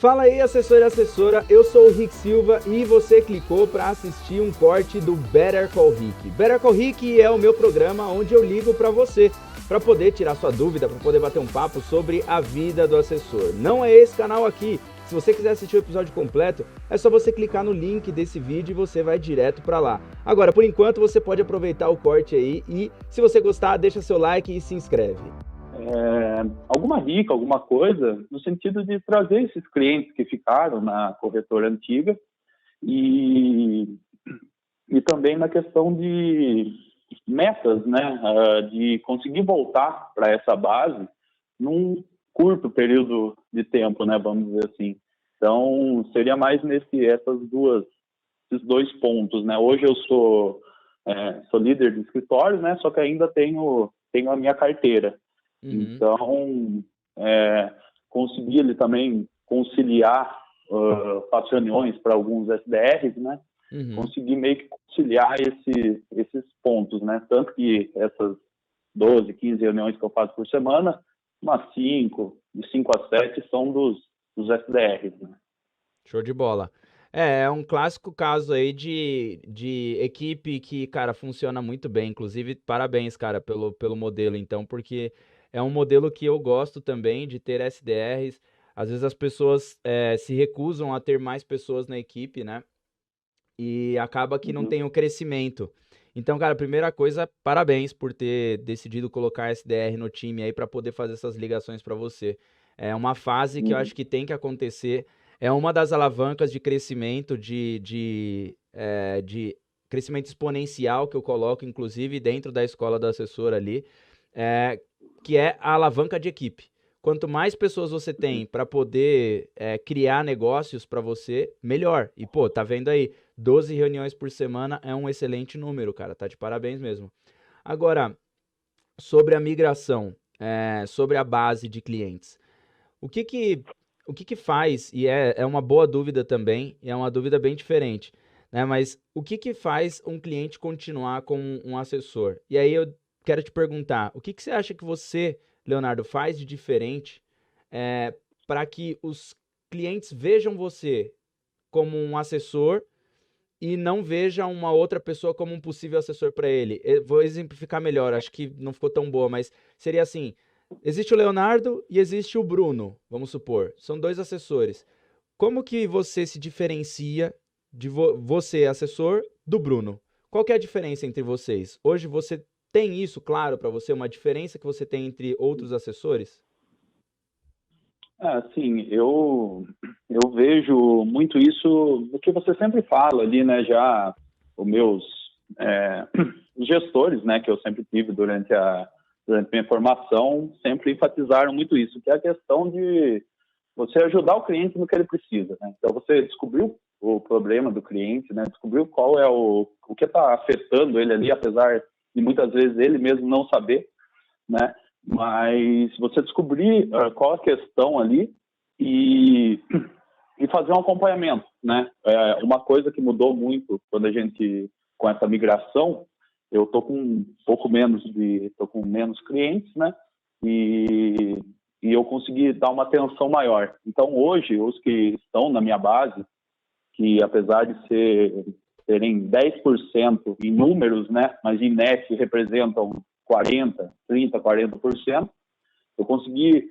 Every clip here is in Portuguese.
Fala aí, assessor e assessora, eu sou o Rick Silva e você clicou para assistir um corte do Better Call Rick. Better Call Rick é o meu programa onde eu ligo para você, para poder tirar sua dúvida, para poder bater um papo sobre a vida do assessor. Não é esse canal aqui. Se você quiser assistir o episódio completo, é só você clicar no link desse vídeo e você vai direto para lá. Agora, por enquanto, você pode aproveitar o corte aí e, se você gostar, deixa seu like e se inscreve. Alguma dica, alguma coisa, no sentido de trazer esses clientes que ficaram na corretora antiga e também na questão de metas, né, de conseguir voltar para essa base num curto período de tempo, né, vamos dizer assim. Então, seria mais esses dois pontos, né. Hoje eu sou líder de escritório, né, só que ainda tenho a minha carteira. Então, consegui ali também conciliar, faço reuniões para alguns SDRs, né? Consegui meio que conciliar esses pontos, né? Tanto que essas 12, 15 reuniões que eu faço por semana, umas 5 a 7 são dos SDRs, né? Show de bola. É um clássico caso aí de equipe que, cara, funciona muito bem. Inclusive, parabéns, cara, pelo modelo, então, porque é um modelo que eu gosto também de ter SDRs. Às vezes as pessoas se recusam a ter mais pessoas na equipe, né? E acaba que não tem o crescimento. Então, cara, primeira coisa, parabéns por ter decidido colocar SDR no time aí para poder fazer essas ligações para você. É uma fase que eu acho que tem que acontecer. É uma das alavancas de crescimento, de crescimento exponencial que eu coloco, inclusive, dentro da escola do assessor ali, que é a alavanca de equipe. Quanto mais pessoas você tem para poder criar negócios para você, melhor. E, pô, tá vendo aí, 12 reuniões por semana é um excelente número, cara. Tá de parabéns mesmo. Agora, sobre a migração, sobre a base de clientes. O que faz, e é uma boa dúvida também, e é uma dúvida bem diferente, né? Mas o que faz um cliente continuar com um assessor? E aí eu quero te perguntar, o que você acha que você, Leonardo, faz de diferente para que os clientes vejam você como um assessor e não vejam uma outra pessoa como um possível assessor para ele? Eu vou exemplificar melhor, acho que não ficou tão boa, mas seria assim: existe o Leonardo e existe o Bruno, vamos supor. São dois assessores. Como que você se diferencia de você, assessor, do Bruno? Qual que é a diferença entre vocês? Hoje você tem isso claro para você, uma diferença que você tem entre outros assessores? Sim, eu vejo muito isso no que você sempre fala ali, né? Já os meus gestores, né, que eu sempre tive durante minha formação, sempre enfatizaram muito isso, que é a questão de você ajudar o cliente no que ele precisa, né? Então, você descobriu o problema do cliente, né? Descobriu qual é o que está afetando ele ali, apesar de muitas vezes ele mesmo não saber, né? Mas você descobrir qual a questão ali e fazer um acompanhamento, né? Uma coisa que mudou muito com essa migração, eu tô com menos clientes, né? E eu consegui dar uma atenção maior. Então, hoje, os que estão na minha base, que apesar de terem 10% em números, né? Mas em net representam 40%, eu consegui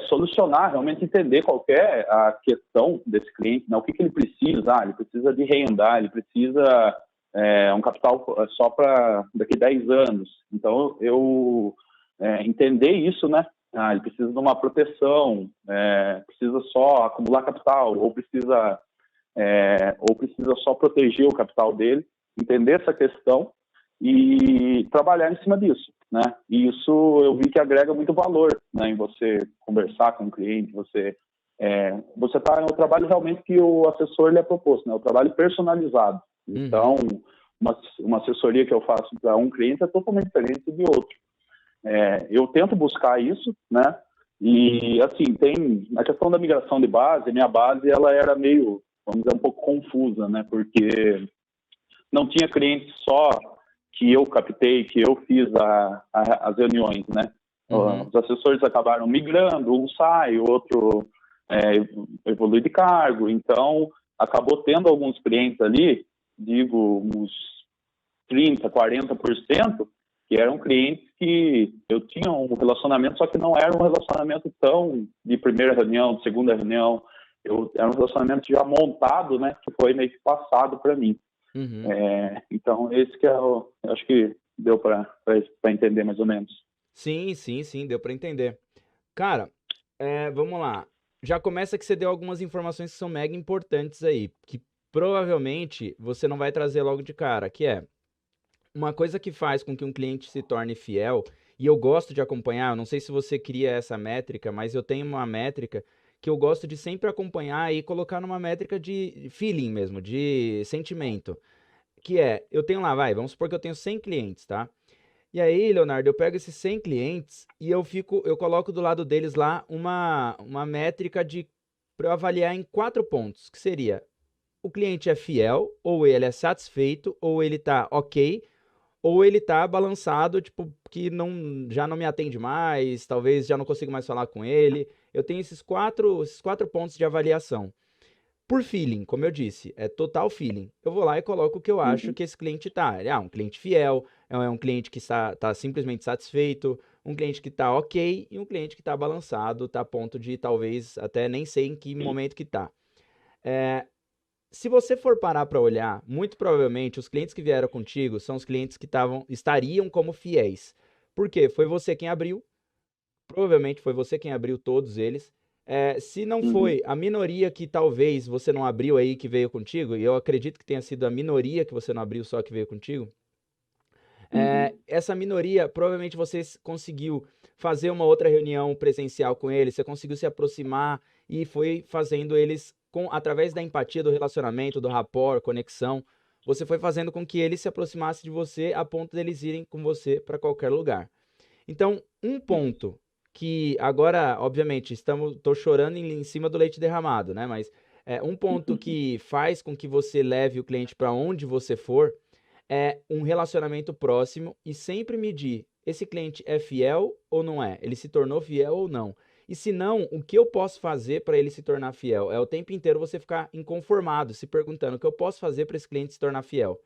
solucionar, realmente entender qual é a questão desse cliente, né? O que ele precisa. Ele precisa de renda, ele precisa um capital só para daqui 10 anos. Então, eu entender isso, né? Ele precisa de uma proteção, precisa só acumular capital, ou precisa só proteger o capital dele, entender essa questão e trabalhar em cima disso, né? E isso eu vi que agrega muito valor, né, em você conversar com o cliente, você está no trabalho realmente que o assessor lhe é proposto, né? O trabalho personalizado. Então, uma assessoria que eu faço para um cliente é totalmente diferente de outro. Eu tento buscar isso, né? E, assim, tem a questão da migração de base. Minha base, ela era meio, vamos dizer, um pouco confusa, né? Porque não tinha cliente só que eu captei, que eu fiz as reuniões, né? Os assessores acabaram migrando, um sai, o outro evolui de cargo. Então, acabou tendo alguns clientes ali, digo, uns 30%, 40%, que eram clientes que eu tinha um relacionamento, só que não era um relacionamento tão de primeira reunião, de segunda reunião. Era um relacionamento já montado, né, que foi meio que passado para mim. Uhum. Então, esse que eu acho que deu para entender mais ou menos. Sim, sim, sim, deu pra entender. Cara, vamos lá. Já começa que você deu algumas informações que são mega importantes aí, que provavelmente você não vai trazer logo de cara, que é uma coisa que faz com que um cliente se torne fiel, e eu gosto de acompanhar, eu não sei se você cria essa métrica, mas eu tenho uma métrica que eu gosto de sempre acompanhar e colocar numa métrica de feeling mesmo, de sentimento, que é, eu tenho lá, vamos supor que eu tenho 100 clientes, tá? E aí, Leonardo, eu pego esses 100 clientes e eu coloco do lado deles lá uma métrica de para eu avaliar em 4 pontos, que seria o cliente é fiel, ou ele é satisfeito, ou ele tá ok, ou ele tá balançado, tipo, que não, já não me atende mais, talvez já não consigo mais falar com ele. Eu tenho esses quatro pontos de avaliação. Por feeling, como eu disse, é total feeling. Eu vou lá e coloco o que eu acho Uhum, que esse cliente tá. Um cliente fiel, é um cliente que tá simplesmente satisfeito, um cliente que tá ok e um cliente que tá balançado, tá a ponto de talvez até nem sei em que momento que tá. É, Se você for parar para olhar, muito provavelmente os clientes que vieram contigo são os clientes que estariam como fiéis. Por quê? Foi você quem abriu, provavelmente foi você quem abriu todos eles. Se não uhum, foi a minoria que talvez você não abriu aí que veio contigo, e eu acredito que tenha sido a minoria que você não abriu só que veio contigo, uhum, essa minoria provavelmente você conseguiu fazer uma outra reunião presencial com eles, você conseguiu se aproximar e foi fazendo eles através da empatia, do relacionamento, do rapport, conexão, você foi fazendo com que eles se aproximassem de você a ponto deles irem com você para qualquer lugar. Então, um ponto que agora, obviamente, tô chorando em cima do leite derramado, né? Mas um ponto que faz com que você leve o cliente para onde você for é um relacionamento próximo e sempre medir: esse cliente é fiel ou não é? Ele se tornou fiel ou não? E se não, o que eu posso fazer para ele se tornar fiel? É o tempo inteiro você ficar inconformado, se perguntando o que eu posso fazer para esse cliente se tornar fiel.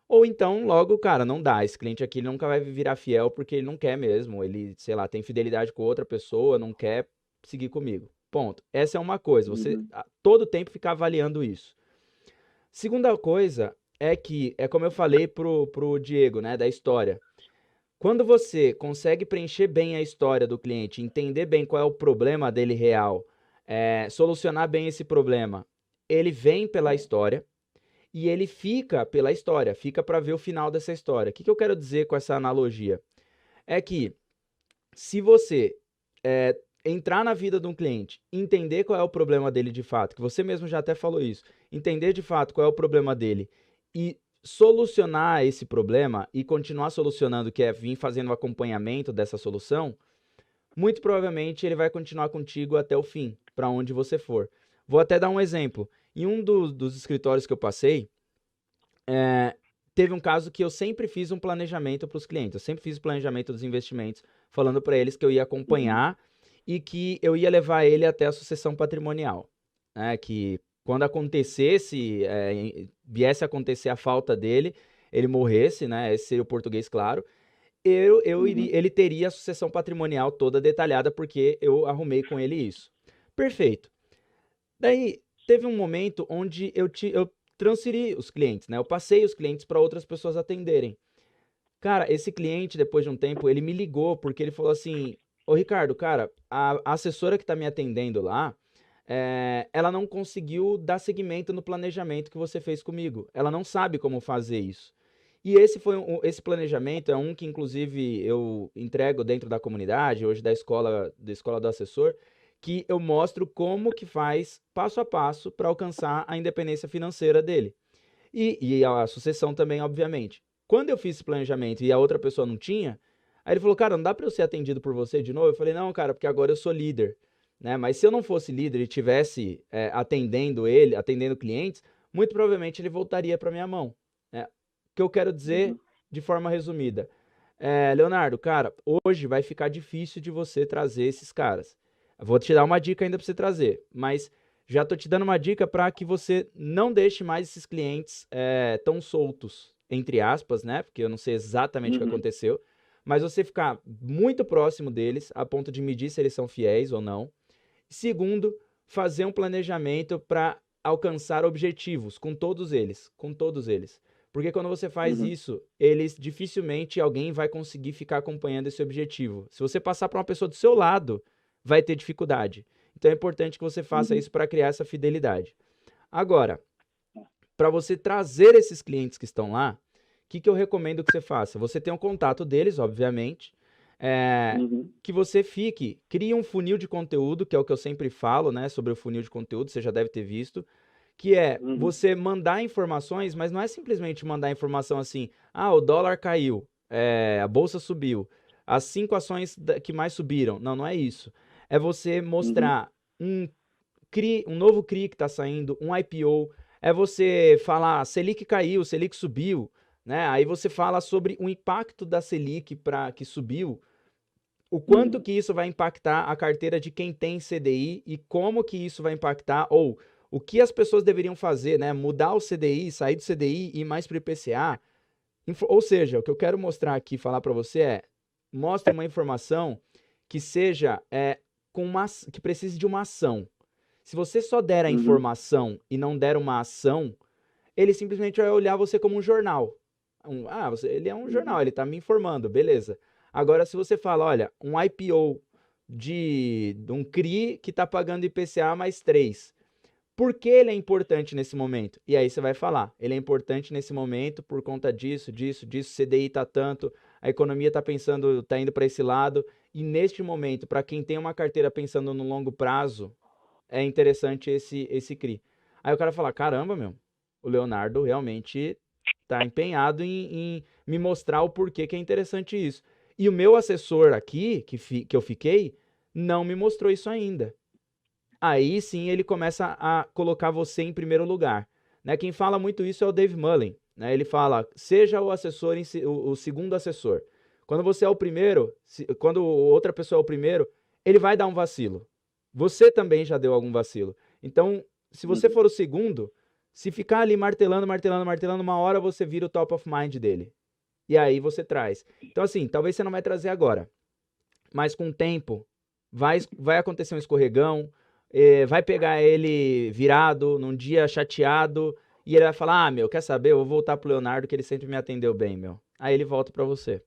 Ou então, logo, cara, não dá. Esse cliente aqui ele nunca vai virar fiel porque ele não quer mesmo. Ele, sei lá, tem fidelidade com outra pessoa, não quer seguir comigo. Ponto. Essa é uma coisa. Você uhum, todo tempo ficar avaliando isso. Segunda coisa é que, é como eu falei pro Diego, né, da história. Quando você consegue preencher bem a história do cliente, entender bem qual é o problema dele real, solucionar bem esse problema, ele vem pela história e ele fica pela história, fica para ver o final dessa história. O que eu quero dizer com essa analogia? É que se você entrar na vida de um cliente, entender qual é o problema dele de fato, que você mesmo já até falou isso, entender de fato qual é o problema dele e solucionar esse problema e continuar solucionando, que é vir fazendo o acompanhamento dessa solução, muito provavelmente ele vai continuar contigo até o fim, para onde você for. Vou até dar um exemplo. Em um dos escritórios que eu passei, é, teve um caso que eu sempre fiz um planejamento para os clientes, eu sempre fiz o planejamento dos investimentos, falando para eles que eu ia uhum, acompanhar e que eu ia levar ele até a sucessão patrimonial, né? Que quando acontecesse, viesse a acontecer a falta dele, ele morresse, né? Esse seria o português, claro. uhum, Ele teria a sucessão patrimonial toda detalhada porque eu arrumei com ele isso. Perfeito. Daí teve um momento onde eu transferi os clientes, né? Eu passei os clientes para outras pessoas atenderem. Cara, esse cliente, depois de um tempo, ele me ligou porque ele falou assim: Ô Ricardo, cara, a assessora que tá me atendendo lá, ela não conseguiu dar seguimento no planejamento que você fez comigo. Ela não sabe como fazer isso. E esse planejamento é um que, inclusive, eu entrego dentro da comunidade, hoje da escola do assessor, que eu mostro como que faz passo a passo para alcançar a independência financeira dele. E a sucessão também, obviamente. Quando eu fiz esse planejamento e a outra pessoa não tinha, aí ele falou: cara, não dá para eu ser atendido por você de novo? Eu falei: não, cara, porque agora eu sou líder, né? Mas se eu não fosse líder e tivesse atendendo clientes, muito provavelmente ele voltaria para minha mão, né? O que eu quero dizer uhum, de forma resumida: Leonardo, cara, hoje vai ficar difícil de você trazer esses caras. Vou te dar uma dica ainda para você trazer, mas já estou te dando uma dica para que você não deixe mais esses clientes tão soltos, entre aspas, né? Porque eu não sei exatamente o que Uhum, aconteceu, mas você ficar muito próximo deles, a ponto de medir se eles são fiéis ou não. Segundo, fazer um planejamento para alcançar objetivos com todos eles. Porque quando você faz uhum, isso, eles dificilmente alguém vai conseguir ficar acompanhando esse objetivo. Se você passar para uma pessoa do seu lado, vai ter dificuldade. Então é importante que você faça uhum, isso para criar essa fidelidade. Agora, para você trazer esses clientes que estão lá, o que eu recomendo que você faça? Você tem um contato deles, obviamente, uhum, que você crie um funil de conteúdo, que é o que eu sempre falo, né, sobre o funil de conteúdo, você já deve ter visto, que é uhum, você mandar informações, mas não é simplesmente mandar informação assim, o dólar caiu, a bolsa subiu, as 5 ações que mais subiram. Não, não é isso. É você uhum, mostrar um um novo CRI que está saindo, um IPO, é você falar Selic caiu, Selic subiu, né? Aí você fala sobre o impacto da Selic para que subiu, o quanto uhum, que isso vai impactar a carteira de quem tem CDI e como que isso vai impactar, ou o que as pessoas deveriam fazer, né? Mudar o CDI, sair do CDI e ir mais para o IPCA. Ou seja, o que eu quero mostrar aqui, falar para você mostre uma informação que seja que precise de uma ação. Se você só der a uhum, informação e não der uma ação, ele simplesmente vai olhar você como um jornal. Ele é um jornal, uhum, ele está me informando, beleza. Agora, se você fala, olha, um IPO de um CRI que está pagando IPCA mais 3, por que ele é importante nesse momento? E aí você vai falar, ele é importante nesse momento por conta disso, disso, disso, CDI está tanto, a economia está pensando, está indo para esse lado, e neste momento, para quem tem uma carteira pensando no longo prazo, é interessante esse CRI. Aí o cara fala, caramba, meu, o Leonardo realmente tá empenhado em me mostrar o porquê que é interessante isso. E o meu assessor aqui, que eu fiquei, não me mostrou isso ainda. Aí sim ele começa a colocar você em primeiro lugar. Né? Quem fala muito isso é o Dave Mullen. Né? Ele fala, seja o assessor, o segundo assessor. Quando você é o primeiro, quando outra pessoa é o primeiro, ele vai dar um vacilo. Você também já deu algum vacilo. Então, se você uhum. for o segundo, se ficar ali martelando, martelando, martelando, uma hora você vira o top of mind dele. E aí você traz. Então, assim, talvez você não vai trazer agora, mas com o tempo vai acontecer um escorregão, vai pegar ele virado, num dia chateado, e ele vai falar: meu, quer saber? Eu vou voltar pro Leonardo, que ele sempre me atendeu bem, meu. Aí ele volta pra você.